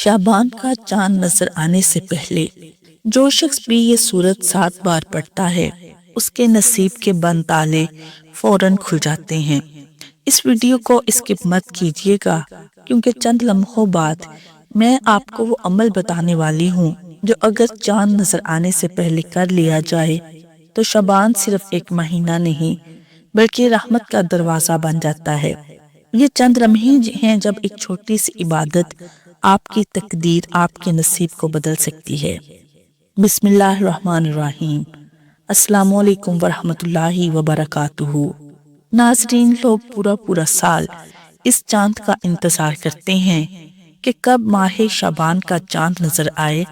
شعبان کا چاند نظر آنے سے پہلے جو شخص بھی یہ سورت 7 بار پڑھتا ہے اس کے نصیب کے بند تالے فوراً کھل جاتے ہیں۔ اس ویڈیو کو اسکپ مت کیجیے گا کیونکہ چند لمحوں بعد میں آپ کو وہ عمل بتانے والی ہوں جو اگر چاند نظر آنے سے پہلے کر لیا جائے تو شعبان صرف ایک مہینہ نہیں بلکہ رحمت کا دروازہ بن جاتا ہے۔ یہ چند لمحے ہیں جب ایک چھوٹی سی عبادت آپ کی تقدیر، آپ کے نصیب کو بدل سکتی ہے۔ بسم اللہ الرحمن الرحیم۔ السلام علیکم ورحمۃ اللہ وبرکاتہ۔ ناظرین، لوگ پورا سال اس چاند کا انتظار کرتے ہیں کہ کب ماہ شعبان کا چاند نظر آئے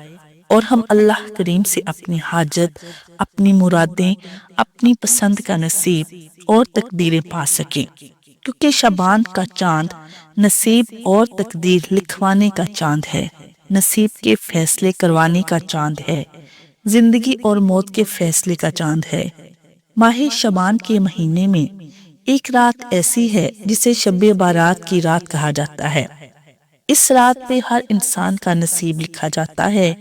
اور ہم اللہ کریم سے اپنی حاجت، اپنی مرادیں، اپنی پسند کا نصیب اور تقدیریں پا سکیں، کیونکہ شعبان کا چاند نصیب اور تقدیر لکھوانے کا چاند ہے، نصیب کے فیصلے کروانے کا چاند ہے، زندگی اور موت کے فیصلے کا چاند ہے۔ ماہ شعبان کے مہینے میں ایک رات ایسی ہے جسے شب بارات کی رات کہا جاتا ہے۔ اس رات پہ ہر انسان کا نصیب لکھا جاتا ہے،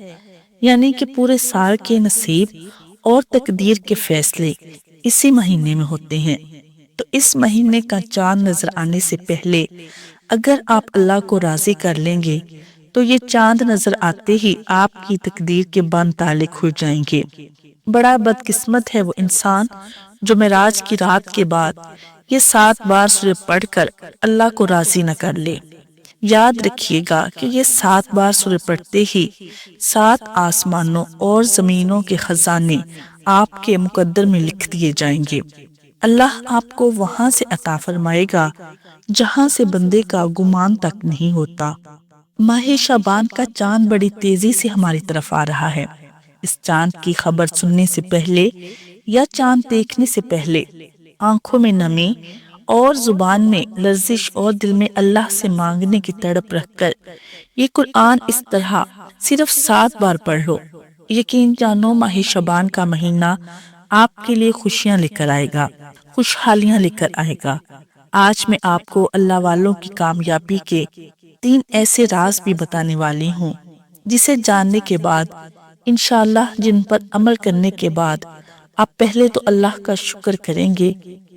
یعنی کہ پورے سال کے نصیب اور تقدیر کے فیصلے اسی مہینے میں ہوتے ہیں۔ تو اس مہینے کا چاند نظر آنے سے پہلے اگر آپ اللہ کو راضی کر لیں گے تو یہ چاند نظر آتے ہی آپ کی تقدیر کے بند تالے کھل جائیں گے۔ بڑا بدقسمت ہے وہ انسان جو معراج کی رات کے بعد یہ 7 بار سورہ پڑھ کر اللہ کو راضی نہ کر لے۔ یاد رکھیے گا کہ یہ 7 بار سورہ پڑھتے ہی 7 آسمانوں اور زمینوں کے خزانے آپ کے مقدر میں لکھ دیے جائیں گے۔ اللہ آپ کو وہاں سے عطا فرمائے گا جہاں سے بندے کا گمان تک نہیں ہوتا۔ ماہ شعبان کا چاند بڑی تیزی سے ہماری طرف آ رہا ہے۔ اس چاند کی خبر سننے سے پہلے یا چاند دیکھنے سے پہلے آنکھوں میں نمی اور زبان میں لرزش اور دل میں اللہ سے مانگنے کی تڑپ رکھ کر یہ قرآن اس طرح صرف 7 بار پڑھ لو۔ یقین جانو ماہ شعبان کا مہینہ آپ کے لیے خوشیاں لے کر آئے گا، خوشحالیاں لے کر آئے گا۔ آج میں آپ کو اللہ والوں کی کامیابی کے 3 ایسے راز بھی بتانے والی ہوں جسے جاننے کے بعد انشاءاللہ، جن پر عمل کرنے کے بعد آپ پہلے تو اللہ کا شکر کریں گے،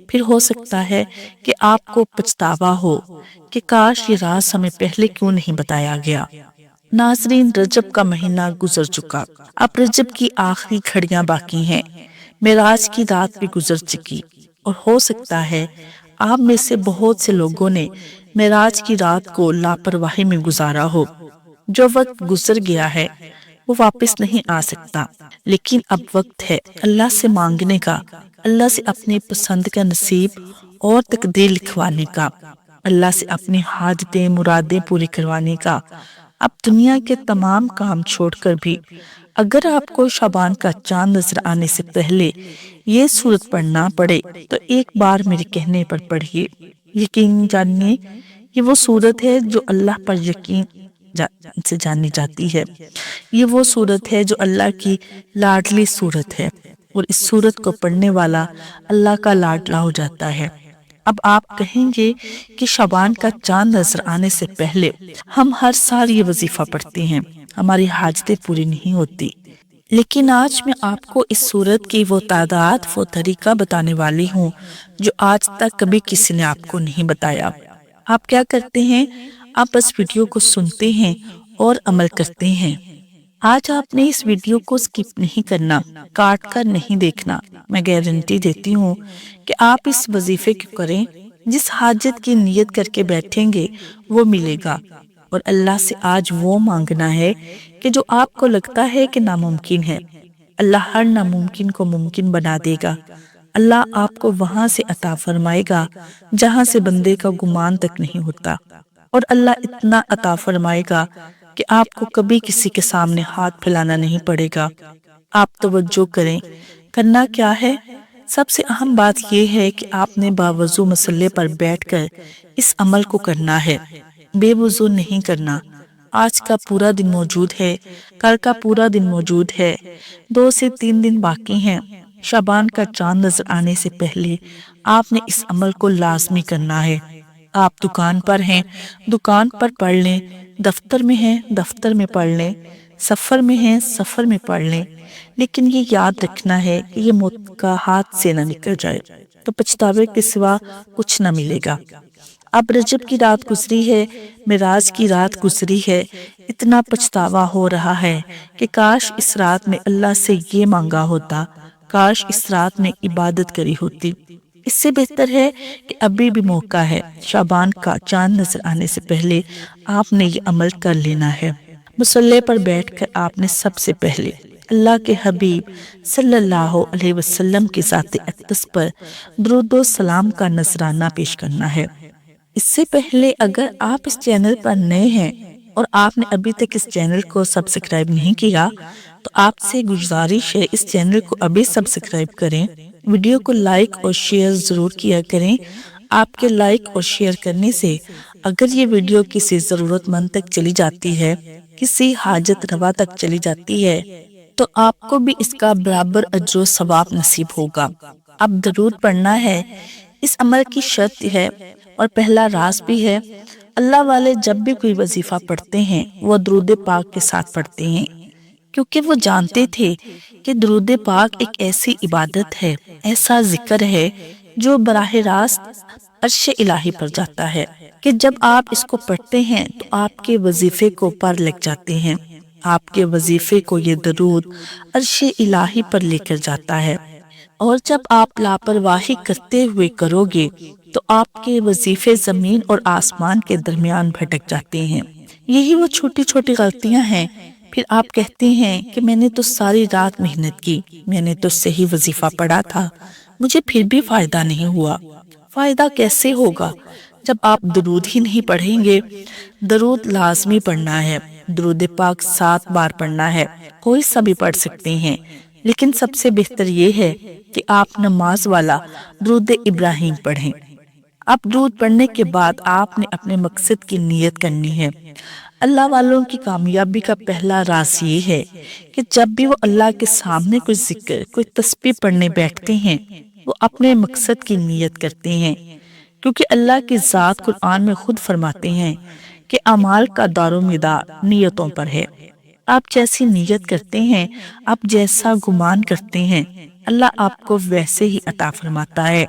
پھر ہو سکتا ہے کہ آپ کو پچھتاوا ہو کہ کاش یہ راز ہمیں پہلے کیوں نہیں بتایا گیا۔ ناظرین، رجب کا مہینہ گزر چکا، اب رجب کی آخری گھڑیاں باقی ہیں، معراج کی رات بھی گزر چکی، اور ہو سکتا ہے آپ میں سے بہت سے لوگوں نے معراج کی رات کو لاپرواہی میں گزارا ہو۔ جو وقت گزر گیا ہے وہ واپس نہیں آ سکتا، لیکن اب وقت ہے اللہ سے مانگنے کا، اللہ سے اپنی پسند کا نصیب اور تقدیر لکھوانے کا، اللہ سے اپنی حاجتیں، مرادیں پوری کروانے کا۔ اب دنیا کے تمام کام چھوڑ کر بھی اگر آپ کو شعبان کا چاند نظر آنے سے پہلے یہ سورت پڑھنا پڑے تو ایک بار میرے کہنے پر پڑھیے۔ یقین جانیے یہ وہ سورت ہے جو اللہ پر یقین سے جانی جاتی ہے، یہ وہ سورت ہے جو اللہ کی لاڈلی سورت ہے، اور اس سورت کو پڑھنے والا اللہ کا لاڈلا ہو جاتا ہے۔ اب آپ کہیں گے کہ شعبان کا چاند نظر آنے سے پہلے ہم ہر سال یہ وظیفہ پڑھتے ہیں، ہماری حاجتیں پوری نہیں ہوتی، لیکن آج میں آپ کو اس سورت کی وہ تعداد، وہ طریقہ بتانے والی ہوں جو آج تک کبھی کسی نے آپ کو نہیں بتایا۔ آپ کیا کرتے ہیں؟ آپ بس ویڈیو کو سنتے ہیں اور عمل کرتے ہیں۔ آج آپ نے اس ویڈیو کو سکپ نہیں کرنا، کاٹ کر نہیں دیکھنا۔ میں گارنٹی دیتی ہوں کہ آپ اس وظیفے کو کریں، جس حاجت کی نیت کر کے بیٹھیں گے وہ ملے گا، اور اللہ سے آج وہ مانگنا ہے کہ جو آپ کو لگتا ہے کہ ناممکن ہے، اللہ ہر ناممکن کو ممکن بنا دے گا۔ اللہ آپ کو وہاں سے عطا فرمائے گا جہاں سے بندے کا گمان تک نہیں ہوتا، اور اللہ اتنا عطا فرمائے گا کہ آپ کو کبھی کسی کے سامنے ہاتھ پھیلانا نہیں پڑے گا۔ آپ توجہ کریں، کرنا کیا ہے؟ سب سے اہم بات یہ ہے کہ آپ نے باوضو مصلے پر بیٹھ کر اس عمل کو کرنا ہے، بے وضو نہیں کرنا۔ آج کا پورا دن موجود ہے، کل کا پورا دن موجود ہے، 2 سے 3 دن باقی ہیں۔ شعبان کا چاند نظر آنے سے پہلے آپ نے اس عمل کو لازمی کرنا ہے۔ آپ دکان پر ہیں، دکان پر پڑھ لیں، دفتر میں ہیں دفتر میں پڑھ لیں، سفر میں ہیں سفر میں پڑھ لیں، لیکن یہ یاد رکھنا ہے کہ یہ موت کا ہاتھ سے نہ نکل جائے تو پچھتاوے کے سوا کچھ نہ ملے گا۔ اب رجب کی رات گزری ہے، معراج کی رات گزری ہے، اتنا پچھتاوا ہو رہا ہے کہ کاش اس رات میں اللہ سے یہ مانگا ہوتا، کاش اس رات میں عبادت کری ہوتی۔ اس سے بہتر ہے کہ ابھی بھی موقع ہے، شعبان کا چاند نظر آنے سے پہلے آپ نے یہ عمل کر لینا ہے۔ مصلی پر بیٹھ کر آپ نے سب سے پہلے اللہ کے حبیب صلی اللہ علیہ وسلم کی ذات اقدس پر درود و سلام کا نذرانہ پیش کرنا ہے۔ اس سے پہلے اگر آپ اس چینل پر نئے ہیں اور آپ نے ابھی تک اس چینل کو سبسکرائب نہیں کیا تو آپ سے گزارش ہے اس چینل کو ابھی سبسکرائب کریں، ویڈیو کو لائک اور شیئر ضرور کیا کریں۔ آپ کے لائک اور شیئر کرنے سے اگر یہ ویڈیو کسی ضرورت مند تک چلی جاتی ہے، کسی حاجت روا تک چلی جاتی ہے تو آپ کو بھی اس کا برابر اجر و ثواب نصیب ہوگا۔ اب درود پڑھنا ہے، اس عمل کی شرط ہے اور پہلا راز بھی ہے۔ اللہ والے جب بھی کوئی وظیفہ پڑھتے ہیں وہ درود پاک کے ساتھ پڑھتے ہیں، کیونکہ وہ جانتے تھے کہ درود پاک ایک ایسی عبادت ہے، ایسا ذکر ہے جو براہ راست عرش الہی پر جاتا ہے کہ جب آپ اس کو پڑھتے ہیں تو آپ کے وظیفے کو پر لگ جاتے ہیں، آپ کے وظیفے کو یہ درود عرش الہی پر لے کر جاتا ہے، اور جب آپ لاپرواہی کرتے ہوئے کرو گے تو آپ کے وظیفے زمین اور آسمان کے درمیان بھٹک جاتے ہیں۔ یہی وہ چھوٹی چھوٹی غلطیاں ہیں، پھر آپ کہتے ہیں کہ میں نے تو ساری رات محنت کی، میں نے تو صحیح وظیفہ پڑھا تھا، مجھے پھر بھی فائدہ نہیں ہوا۔ فائدہ کیسے ہوگا جب آپ درود ہی نہیں پڑھیں گے؟ درود لازمی پڑھنا ہے، درود پاک 7 بار پڑھنا ہے، کوئی سا بھی پڑھ سکتے ہیں، لیکن سب سے بہتر یہ ہے کہ آپ نماز والا درود ابراہیم پڑھیں۔ اب درود پڑھنے کے بعد آپ نے اپنے مقصد کی نیت کرنی ہے۔ اللہ والوں کی کامیابی کا پہلا راز یہ ہے کہ جب بھی وہ اللہ کے سامنے کوئی ذکر، کوئی تسبیح پڑھنے بیٹھتے ہیں وہ اپنے مقصد کی نیت کرتے ہیں، کیونکہ اللہ کی ذات قرآن میں خود فرماتے ہیں کہ اعمال کا دار و مدار نیتوں پر ہے۔ آپ جیسی نیت کرتے ہیں، آپ جیسا گمان کرتے ہیں، اللہ آپ کو ویسے ہی عطا فرماتا ہے۔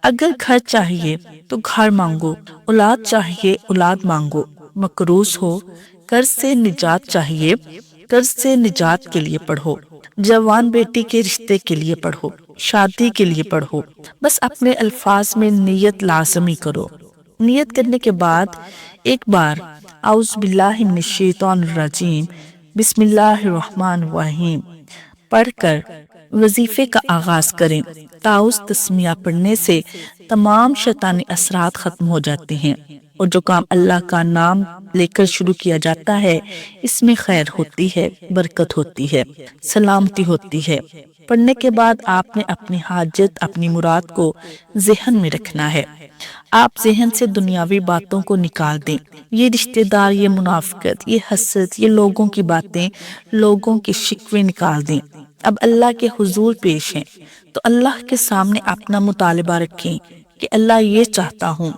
اگر گھر چاہیے تو گھر مانگو، اولاد چاہیے اولاد مانگو، مقروض ہو، قرض سے نجات چاہیے، قرض سے نجات کے لیے پڑھو، جوان بیٹی کے رشتے کے لیے پڑھو، شادی کے لیے پڑھو، بس اپنے الفاظ میں نیت لازمی کرو۔ نیت کرنے کے بعد ایک بار اعوذ باللہ من الشیطان الرجیم بسم اللہ الرحمن الرحیم پڑھ کر وظیفے کا آغاز کریں۔ تعوذ تسمیہ پڑھنے سے تمام شیطانی اثرات ختم ہو جاتے ہیں، اور جو کام اللہ کا نام لے کر شروع کیا جاتا ہے اس میں خیر ہوتی ہے، برکت ہوتی ہے، سلامتی ہوتی ہے۔ پڑھنے کے بعد آپ نے اپنی حاجت، اپنی مراد کو ذہن میں رکھنا ہے۔ آپ ذہن سے دنیاوی باتوں کو نکال دیں، یہ رشتہ دار، یہ منافقت، یہ حسد، یہ لوگوں کی باتیں، لوگوں کے شکوے نکال دیں۔ اب اللہ کے حضور پیش ہیں تو اللہ کے سامنے اپنا مطالبہ رکھیں کہ اللہ یہ چاہتا ہوں،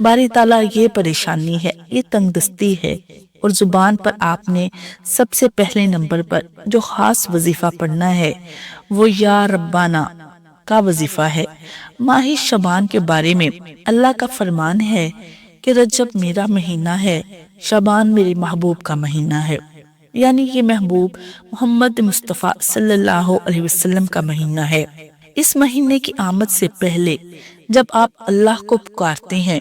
باری تعالیٰ یہ پریشانی ہے، یہ تنگ دستی ہے، اور زبان پر آپ نے سب سے پہلے نمبر پر جو خاص وظیفہ پڑھنا ہے وہ یا ربانا کا وظیفہ ہے۔ ماہ شعبان کے بارے میں اللہ کا فرمان ہے کہ رجب میرا مہینہ ہے، شعبان میرے محبوب کا مہینہ ہے، یعنی یہ محبوب محمد مصطفیٰ صلی اللہ علیہ وسلم کا مہینہ ہے۔ اس مہینے کی آمد سے پہلے جب آپ اللہ کو پکارتے ہیں،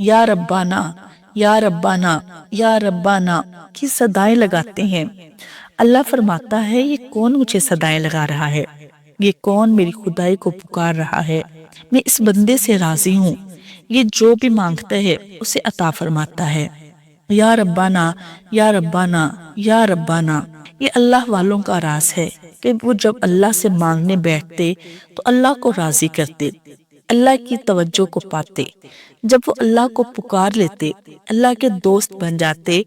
یا ربانا یا ربانا یا ربانا کی صدائیں لگاتے ہیں، اللہ فرماتا ہے یہ کون مجھے صدائیں لگا رہا ہے، یہ کون میری خدائی کو پکار رہا ہے، میں اس بندے سے راضی ہوں، یہ جو بھی مانگتا ہے اسے عطا فرماتا ہے۔ یا ربانا یا ربانا یا ربانا، یہ اللہ والوں کا راز ہے کہ وہ جب اللہ سے مانگنے بیٹھتے تو اللہ کو راضی کرتے، اللہ کی توجہ کو پاتے۔ جب وہ اللہ کو پکار لیتے، اللہ کے دوست بن جاتے،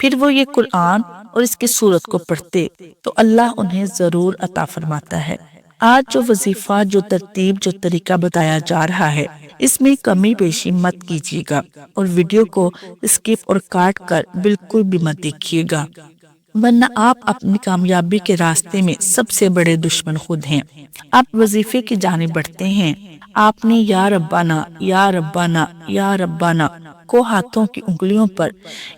پھر وہ یہ قرآن اور اس کی سورت کو پڑھتے تو اللہ انہیں ضرور عطا فرماتا ہے۔ آج جو وظیفہ، جو ترتیب، جو طریقہ بتایا جا رہا ہے، اس میں کمی بیشی مت کیجیے گا اور ویڈیو کو اسکپ اور کاٹ کر بالکل بھی مت دیکھیے گا، ورنہ آپ اپنی کامیابی کے راستے میں سب سے بڑے دشمن خود ہیں۔ آپ وظیفے کی جانب بڑھتے ہیں، آپ نے یا ربانا یا ربانا یا ربانا کو ہاتھوں کی انگلیوں پر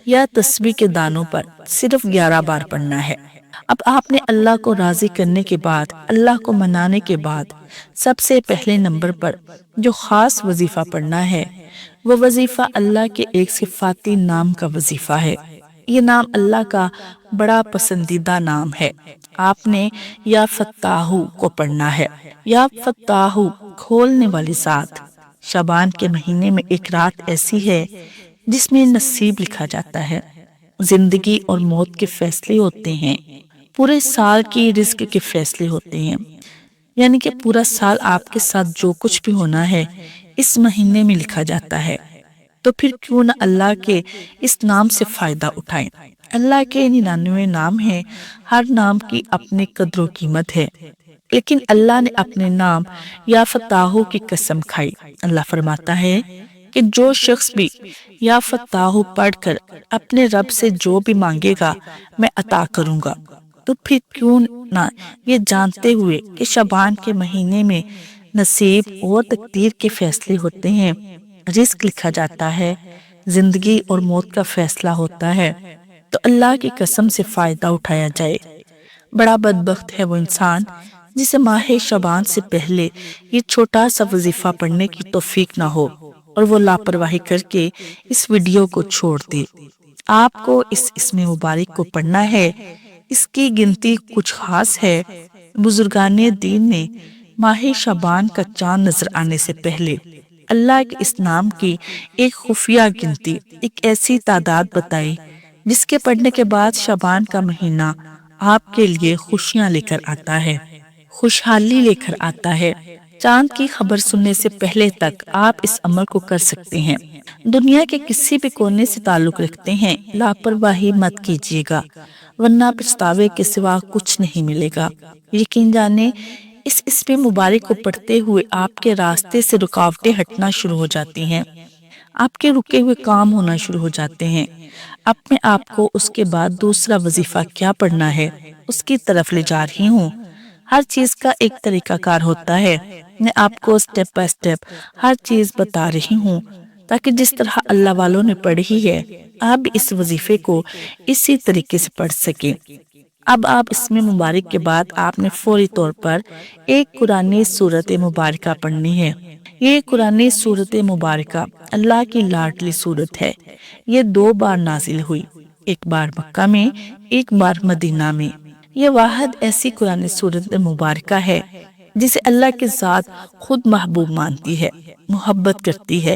یا تسبیح کے دانوں پر صرف 11 بار پڑھنا ہے۔ اب آپ نے اللہ کو راضی کرنے کے بعد، اللہ کو منانے کے بعد سب سے پہلے نمبر پر جو خاص وظیفہ پڑھنا ہے، وہ وظیفہ اللہ کے ایک صفاتی نام کا وظیفہ ہے۔ یہ نام اللہ کا بڑا پسندیدہ نام ہے۔ آپ نے یا فتاحو کو پڑھنا ہے۔ یا فتاحو، کھولنے والی ذات۔ شعبان کے مہینے میں ایک رات ایسی ہے جس میں نصیب لکھا جاتا ہے، زندگی اور موت کے فیصلے ہوتے ہیں، پورے سال کی رزق کے فیصلے ہوتے ہیں، یعنی کہ پورا سال آپ کے ساتھ جو کچھ بھی ہونا ہے اس مہینے میں لکھا جاتا ہے۔ تو پھر کیوں نہ اللہ کے اس نام سے فائدہ اٹھائیں۔ اللہ کے 99 نام ہیں، ہر نام کی اپنی قدر و قیمت ہے، لیکن اللہ نے اپنے نام یا فتاحو کی قسم کھائی۔ اللہ فرماتا ہے کہ جو شخص بھی یا فتاحو پڑھ کر اپنے رب سے جو بھی مانگے گا میں عطا کروں گا۔ تو پھر کیوں نہ یہ جانتے ہوئے کہ شعبان کے مہینے میں نصیب اور تقدیر کے فیصلے ہوتے ہیں، رزق لکھا جاتا ہے، زندگی اور موت کا فیصلہ ہوتا ہے، تو اللہ کی قسم سے فائدہ اٹھایا جائے۔ بڑا بدبخت ہے وہ انسان جسے ماہ شعبان سے پہلے یہ چھوٹا سا وظیفہ پڑھنے کی توفیق نہ ہو اور وہ لاپرواہی کر کے اس ویڈیو کو چھوڑ دے۔ آپ کو اس اسم مبارک کو پڑھنا ہے۔ اس کی گنتی کچھ خاص ہے۔ بزرگان دین نے ماہ شعبان کا چاند نظر آنے سے پہلے اللہ کے اس نام کی ایک خفیہ گنتی، ایک ایسی تعداد بتائی جس کے پڑھنے کے بعد شعبان کا مہینہ آپ کے لیے خوشیاں لے کر آتا ہے، خوشحالی لے کر آتا ہے۔ چاند کی خبر سننے سے پہلے تک آپ اس عمل کو کر سکتے ہیں۔ دنیا کے کسی بھی کونے سے تعلق رکھتے ہیں، لاپرواہی مت کیجیے گا، ورنہ پچھتاوے کے سوا کچھ نہیں ملے گا۔ یقین جانے اس اسم مبارک کو پڑھتے ہوئے آپ کے راستے سے رکاوٹیں ہٹنا شروع ہو جاتی ہیں، آپ کے رکے ہوئے کام ہونا شروع ہو جاتے ہیں۔ اپنے آپ کو اس کے بعد دوسرا وظیفہ کیا پڑھنا ہے اس کی طرف لے جا رہی ہوں۔ ہر چیز کا ایک طریقہ کار ہوتا ہے، میں آپ کو سٹیپ بائی سٹیپ ہر چیز بتا رہی ہوں تاکہ جس طرح اللہ والوں نے پڑھی ہے آپ بھی اس وظیفے کو اسی طریقے سے پڑھ سکیں۔ اب آپ اسم مبارک کے بعد آپ نے فوری طور پر ایک قرآنی سورت مبارکہ پڑھنی ہے۔ یہ قرآنی سورت مبارکہ اللہ کی لاڈلی سورت ہے۔ یہ 2 بار نازل ہوئی، ایک بار مکہ میں، ایک بار مدینہ میں۔ یہ واحد ایسی قرآنی سورت مبارکہ ہے جسے اللہ کی ذات خود محبوب مانتی ہے، محبت کرتی ہے۔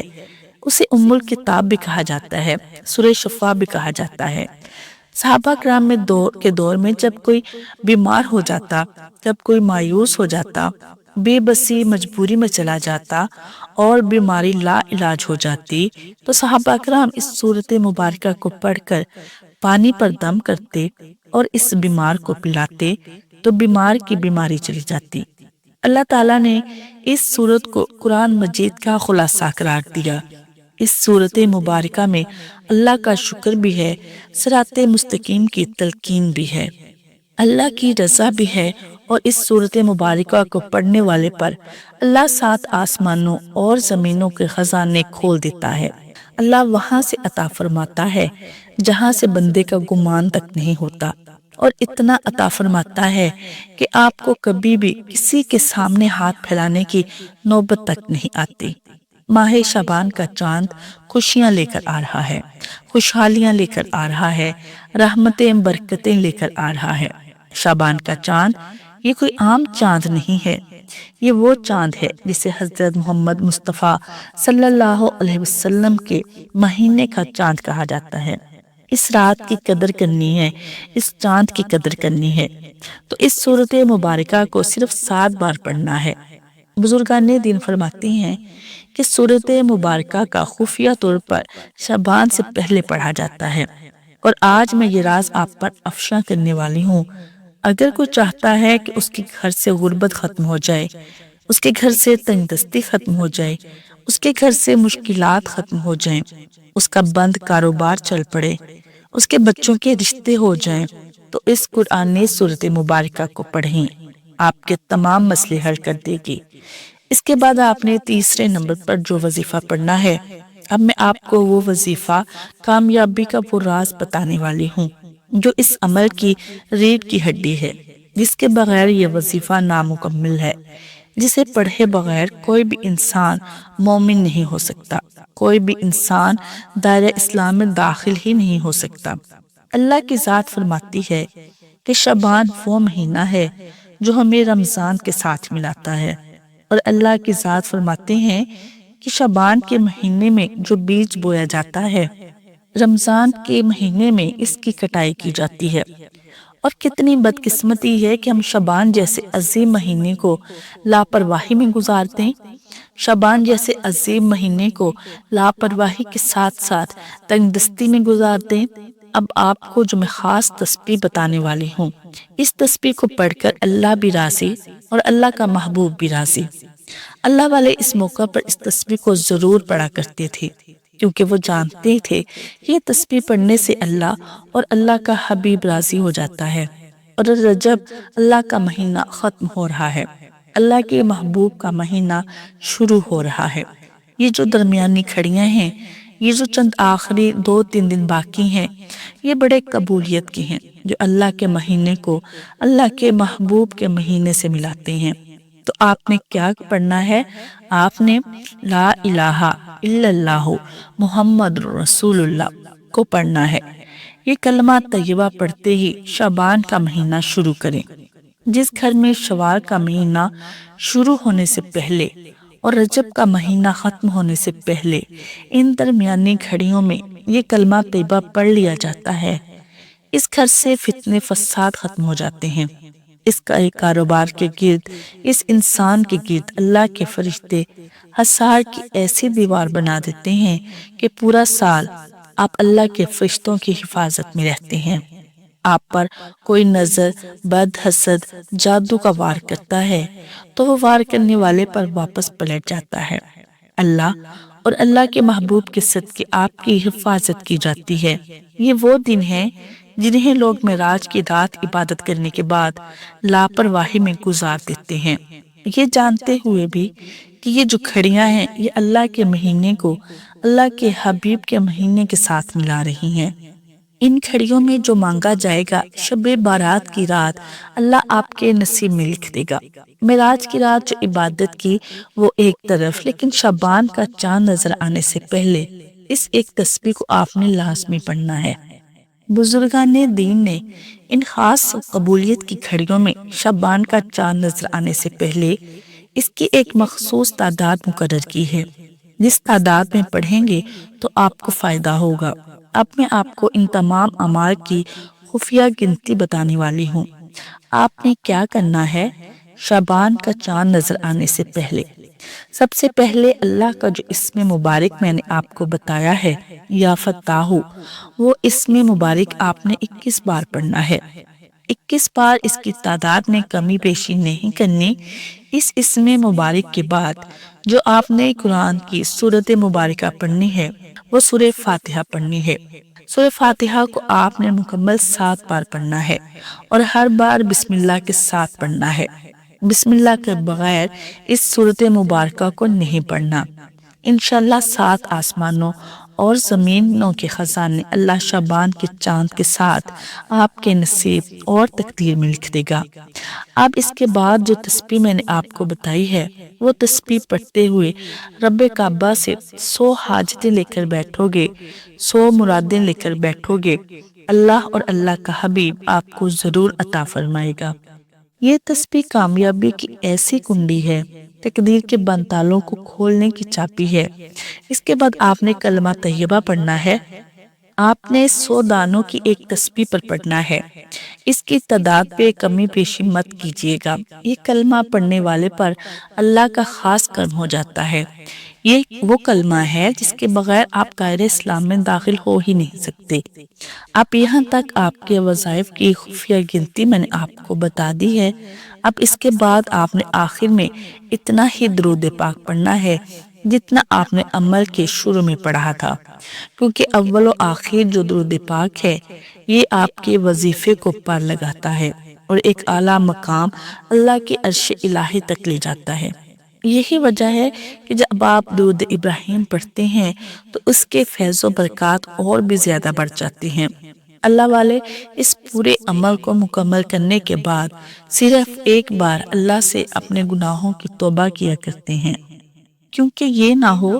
اسے ام الکتاب بھی کہا جاتا ہے، سورہ شفا بھی کہا جاتا ہے۔ صحابہ کرام کے دور میں جب کوئی بیمار ہو جاتا، جب کوئی مایوس ہو جاتا، بے بسی مجبوری میں چلا جاتا اور بیماری لا علاج ہو جاتی، تو صحابہ کرام اس سورت مبارکہ کو پڑھ کر پانی پر دم کرتے اور اس بیمار کو پلاتے تو بیمار کی بیماری چلی جاتی۔ اللہ تعالیٰ نے اس سورت کو قرآن مجید کا خلاصہ قرار دیا۔ اس سورت مبارکہ میں اللہ کا شکر بھی ہے، صراط مستقیم کی تلقین بھی ہے، اللہ کی رضا بھی ہے، اور اس سورت مبارکہ کو پڑھنے والے پر اللہ 7 آسمانوں اور زمینوں کے خزانے کھول دیتا ہے۔ اللہ وہاں سے عطا فرماتا ہے جہاں سے بندے کا گمان تک نہیں ہوتا، اور اتنا عطا فرماتا ہے کہ آپ کو کبھی بھی کسی کے سامنے ہاتھ پھیلانے کی نوبت تک نہیں آتی۔ ماہ شعبان کا چاند خوشیاں لے کر آ رہا ہے، خوشحالیاں لے کر آ رہا ہے، رحمتیں برکتیں لے کر آ رہا ہے۔ شعبان کا چاند یہ کوئی عام چاند نہیں ہے، یہ وہ چاند ہے جسے حضرت محمد مصطفیٰ صلی اللہ علیہ وسلم کے مہینے کا چاند کہا جاتا ہے۔ اس رات کی قدر کرنی ہے، اس چاند کی قدر کرنی ہے، تو اس سورت مبارکہ کو صرف 7 بار پڑھنا ہے۔ بزرگان دین فرماتے ہیں کہ سورت مبارکہ کا خفیہ طور پر شعبان سے پہلے پڑھا جاتا ہے، اور آج میں یہ راز آپ پر افشاں کرنے والی ہوں اگر کوئی چاہتا ہے کہ اس کے گھر سے غربت ختم ہو جائے، اس کے گھر سے تنگ دستی ختم ہو جائے، اس کے گھر سے مشکلات ختم ہو جائیں، اس کا بند کاروبار چل پڑے، اس کے بچوں کے رشتے ہو جائیں، تو اس قرآن سورت مبارکہ کو پڑھیں، آپ کے تمام مسئلے حل کر دے گی۔ اس کے بعد آپ نے تیسرے نمبر پر جو وظیفہ پڑھنا ہے، اب میں آپ کو وہ وظیفہ کامیابی کا وہ راز بتانے والی ہوں جو اس عمل کی ریڑھ کی ہڈی ہے، جس کے بغیر یہ وظیفہ نامکمل ہے، جسے پڑھے بغیر کوئی بھی انسان مومن نہیں ہو سکتا، کوئی بھی انسان دائرہ اسلام میں داخل ہی نہیں ہو سکتا۔ اللہ کی ذات فرماتی ہے کہ شعبان وہ مہینہ ہے جو ہمیں رمضان کے ساتھ ملاتا ہے، اور اللہ کی ذات فرماتے ہیں کہ شعبان کے مہینے میں جو بیج بویا جاتا ہے، رمضان کے مہینے میں اس کی کٹائی کی جاتی ہے۔ اور کتنی بدقسمتی ہے کہ ہم شعبان جیسے عظیم مہینے کو لاپرواہی میں گزارتے ہیں، شعبان جیسے عظیم مہینے کو لاپرواہی کے ساتھ ساتھ تنگ دستی میں گزارتے ہیں۔ اب آپ کو جو میں خاص تسبیح بتانے والی ہوں، اس تسبیح کو پڑھ کر اللہ بھی راضی اور اللہ کا محبوب بھی راضی۔ اللہ والے اس موقع پر اس تسبیح کو ضرور پڑھا کرتے تھے، کیونکہ وہ جانتے تھے کہ یہ تسبیح پڑھنے سے اللہ اور اللہ کا حبیب راضی ہو جاتا ہے، اور رجب اللہ کا مہینہ ختم ہو رہا ہے، اللہ کے محبوب کا مہینہ شروع ہو رہا ہے۔ یہ جو درمیانی کھڑیاں ہیں، یہ جو چند آخری 2-3 دن باقی ہیں، یہ بڑے قبولیت کی ہیں، جو اللہ کے مہینے کو اللہ کے محبوب کے مہینے سے ملاتے ہیں۔ تو آپ نے کیا پڑھنا ہے؟ آپ نے لا الہ الا اللہ محمد رسول اللہ کو پڑھنا ہے۔ یہ کلمہ طیبہ پڑھتے ہی شعبان کا مہینہ شروع کریں۔ جس گھر میں شوال کا مہینہ شروع ہونے سے پہلے اور رجب کا مہینہ ختم ہونے سے پہلے ان درمیانی گھڑیوں میں یہ کلمہ طیبہ پڑھ لیا جاتا ہے، اس گھر سے فتنے فساد ختم ہو جاتے ہیں۔ اس کا ایک کاروبار کے گرد، اس انسان کے گرد اللہ کے فرشتے حصار کی ایسی دیوار بنا دیتے ہیں کہ پورا سال آپ اللہ کے فرشتوں کی حفاظت میں رہتے ہیں۔ آپ پر کوئی نظر بد حسد جادو کا وار کرتا ہے تو وہ وار کرنے والے پر واپس پلٹ جاتا ہے۔ اللہ اور اللہ کے محبوب کے صدقے آپ کی حفاظت کی جاتی ہے۔ یہ وہ دن ہیں جنہیں لوگ معراج کی رات عبادت کرنے کے بعد لاپرواہی میں گزار دیتے ہیں، یہ جانتے ہوئے بھی کہ یہ جو کھڑیاں ہیں یہ اللہ کے مہینے کو اللہ کے حبیب کے مہینے کے ساتھ ملا رہی ہیں۔ ان کھڑیوں میں جو مانگا جائے گا شب بارات کی رات اللہ آپ کے نصیب میں لکھ دے گا۔ معراج کی رات جو عبادت کی وہ ایک طرف، لیکن شعبان کا چاند نظر آنے سے پہلے اس ایک تسبیح کو آپ نے لازمی پڑھنا ہے۔ بزرگان دین نے ان خاص قبولیت کی گھڑیوں میں شعبان کا چاند نظر آنے سے پہلے اس کی ایک مخصوص تعداد مقرر کی ہے، جس تعداد میں پڑھیں گے تو آپ کو فائدہ ہوگا۔ اب میں آپ کو ان تمام اعمال کی خفیہ گنتی بتانے والی ہوں۔ آپ نے کیا کرنا ہے؟ شعبان کا چاند نظر آنے سے پہلے سب سے پہلے اللہ کا جو اسم مبارک میں نے آپ کو بتایا ہے یا فتاح، وہ اسم مبارک آپ نے 21 بار پڑھنا ہے۔ 21 بار اس کی تعداد میں کمی بیشی نہیں کرنی۔ اس اسم مبارک کے بعد جو آپ نے قرآن کی سورت مبارکہ پڑھنی ہے وہ سورہ فاتحہ پڑھنی ہے۔ سورہ فاتحہ کو آپ نے مکمل 7 بار پڑھنا ہے اور ہر بار بسم اللہ کے ساتھ پڑھنا ہے۔ بسم اللہ کے بغیر اس سورت مبارکہ کو نہیں پڑھنا۔ انشاءاللہ 7 آسمانوں اور زمینوں کے خزانے اللہ شعبان کے چاند کے ساتھ آپ کے نصیب اور تقدیر میں لکھ دے گا۔ اب اس کے بعد جو تسبیح میں نے آپ کو بتائی ہے وہ تسبیح پڑھتے ہوئے رب کعبہ سے 100 حاجتیں لے کر بیٹھو گے، 100 مرادیں لے کر بیٹھو گے، اللہ اور اللہ کا حبیب آپ کو ضرور عطا فرمائے گا۔ یہ تسبیح کامیابی کی ایسی کنڈی ہے، تقدیر کے بند تالوں کو کھولنے کی چابی ہے۔ اس کے بعد آپ نے کلمہ طیبہ پڑھنا ہے۔ آپ نے 100 دانوں کی ایک تسبیح پر پڑھنا ہے۔ اس کی تعداد پہ کمی بیشی مت کیجیے گا۔ یہ کلمہ پڑھنے والے پر اللہ کا خاص کرم ہو جاتا ہے۔ یہ وہ کلمہ ہے جس کے بغیر آپ دائرۂ اسلام میں داخل ہو ہی نہیں سکتے۔ اب یہاں تک آپ کے وظائف کی خفیہ گنتی میں نے آپ کو بتا دی ہے۔ اب اس کے بعد آپ نے آخر میں اتنا ہی درود پاک پڑھنا ہے جتنا آپ نے عمل کے شروع میں پڑھا تھا، کیونکہ اول و آخر جو درود پاک ہے یہ آپ کے وظیفے کو پار لگاتا ہے اور ایک اعلیٰ مقام اللہ کے عرش الہی تک لے جاتا ہے۔ یہی وجہ ہے کہ جب آپ درود ابراہیم پڑھتے ہیں تو اس کے فیض و برکات اور بھی زیادہ بڑھ جاتی ہیں۔ اللہ والے اس پورے عمل کو مکمل کرنے کے بعد صرف ایک بار اللہ سے اپنے گناہوں کی توبہ کیا کرتے ہیں، کیونکہ یہ نہ ہو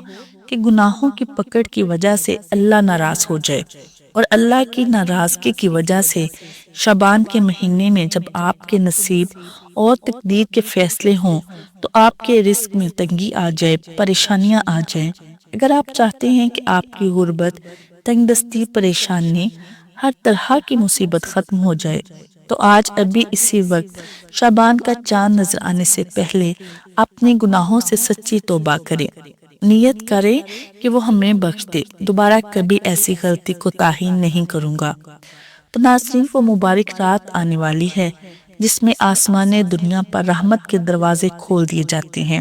کہ گناہوں کی پکڑ کی وجہ سے اللہ ناراض ہو جائے، اور اللہ کی ناراضگی کی وجہ سے شعبان کے مہینے میں جب آپ کے نصیب اور تقدیر کے فیصلے ہوں تو آپ کے رزق میں تنگی آ جائے، پریشانیاں آ جائیں۔ اگر آپ چاہتے ہیں کہ آپ کی غربت، تنگ دستی، پریشانی، ہر طرح کی مصیبت ختم ہو جائے تو آج ابھی اسی وقت شعبان کا چاند نظر آنے سے پہلے اپنے گناہوں سے سچی توبہ کریں، نیت کریں کہ وہ ہمیں بخش دے، دوبارہ کبھی ایسی غلطی کو تاہین نہیں کروں گا۔ تو ناظرین، وہ مبارک رات آنے والی ہے جس میں آسمان دنیا پر رحمت کے دروازے کھول دیے جاتے ہیں،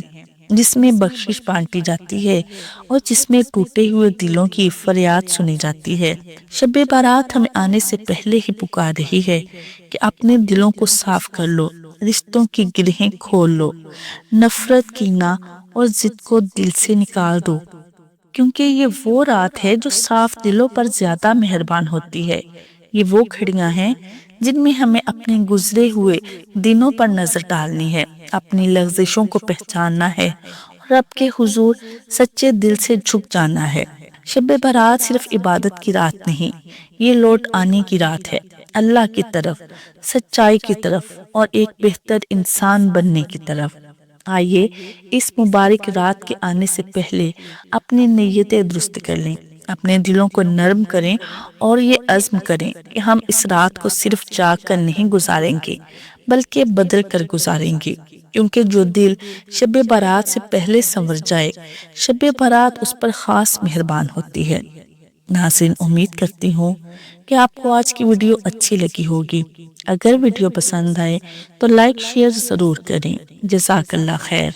جس میں بخشش بانٹی جاتی ہے اور جس میں ٹوٹے ہوئے دلوں کی فریاد سنی جاتی ہے۔ شب بارات ہمیں آنے سے پہلے ہی پکار رہی ہے کہ اپنے دلوں کو صاف کر لو، رشتوں کی گرہیں کھول لو، نفرت، کینہ اور ضد کو دل سے نکال دو، کیونکہ یہ وہ رات ہے جو صاف دلوں پر زیادہ مہربان ہوتی ہے۔ یہ وہ گھڑیاں ہیں جن میں ہمیں اپنے گزرے ہوئے دنوں پر نظر ڈالنی ہے، اپنی لغزشوں کو پہچاننا ہے اور رب کے حضور سچے دل سے جھک جانا ہے۔ شب برات صرف عبادت کی رات نہیں، یہ لوٹ آنے کی رات ہے اللہ کی طرف، سچائی کی طرف اور ایک بہتر انسان بننے کی طرف۔ آئیے اس مبارک رات کے آنے سے پہلے اپنی نیتیں درست کر لیں، اپنے دلوں کو نرم کریں اور یہ عزم کریں کہ ہم اس رات کو صرف جاگ کر نہیں گزاریں گے بلکہ بدل کر گزاریں گے، کیونکہ جو دل شب برات سے پہلے سنور جائے، شب برات اس پر خاص مہربان ہوتی ہے۔ ناظرین، امید کرتی ہوں کہ آپ کو آج کی ویڈیو اچھی لگی ہوگی۔ اگر ویڈیو پسند آئے تو لائک شیئر ضرور کریں۔ جزاک اللہ خیر۔